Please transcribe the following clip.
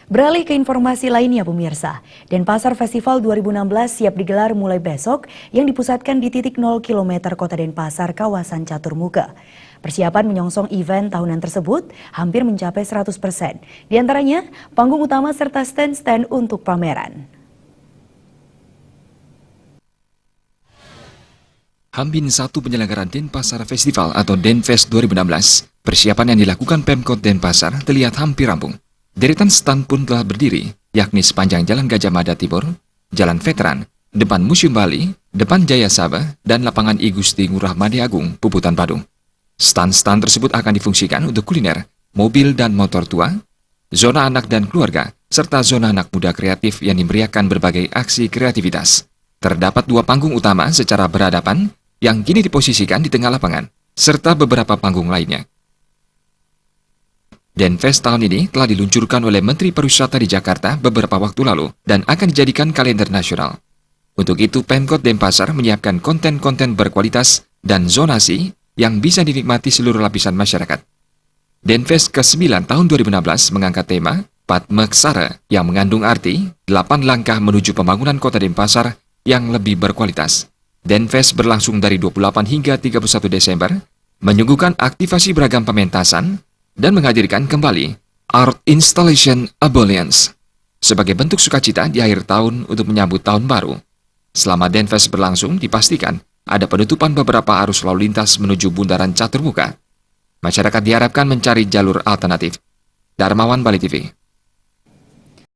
Beralih ke informasi lainnya pemirsa, Denpasar Festival 2016 siap digelar mulai besok yang dipusatkan di titik 0 km Kota Denpasar, kawasan Caturmuka. Persiapan menyongsong event tahunan tersebut hampir mencapai 100%. Di antaranya, panggung utama serta stand-stand untuk pameran. H-1 penyelenggaraan Denpasar Festival atau Denfest 2016, persiapan yang dilakukan Pemkot Denpasar terlihat hampir rampung. Deretan stand pun telah berdiri, yakni sepanjang Jalan Gajah Mada Timur, Jalan Veteran, depan Museum Bali, depan Jaya Sabah, dan lapangan I Gusti Ngurah Made Agung, Puputan Badung. Stand-stand tersebut akan difungsikan untuk kuliner, mobil dan motor tua, zona anak dan keluarga, serta zona anak muda kreatif yang dimeriahkan berbagai aksi kreativitas. Terdapat 2 panggung utama secara berhadapan yang kini diposisikan di tengah lapangan, serta beberapa panggung lainnya. Denfest tahun ini telah diluncurkan oleh Menteri Pariwisata di Jakarta beberapa waktu lalu dan akan dijadikan kalender nasional. Untuk itu, Pemkot Denpasar menyiapkan konten-konten berkualitas dan zonasi yang bisa dinikmati seluruh lapisan masyarakat. Denfest ke-9 tahun 2016 mengangkat tema Padmeksara yang mengandung arti 8 langkah menuju pembangunan kota Denpasar yang lebih berkualitas. Denfest berlangsung dari 28 hingga 31 Desember, menyuguhkan aktivasi beragam pementasan, dan menghadirkan kembali Art Installation Aboliance sebagai bentuk sukacita di akhir tahun untuk menyambut tahun baru. Selama Denfest berlangsung, dipastikan ada penutupan beberapa arus lalu lintas menuju Bundaran Caturmuka. Masyarakat diharapkan mencari jalur alternatif. Darmawan, Bali TV.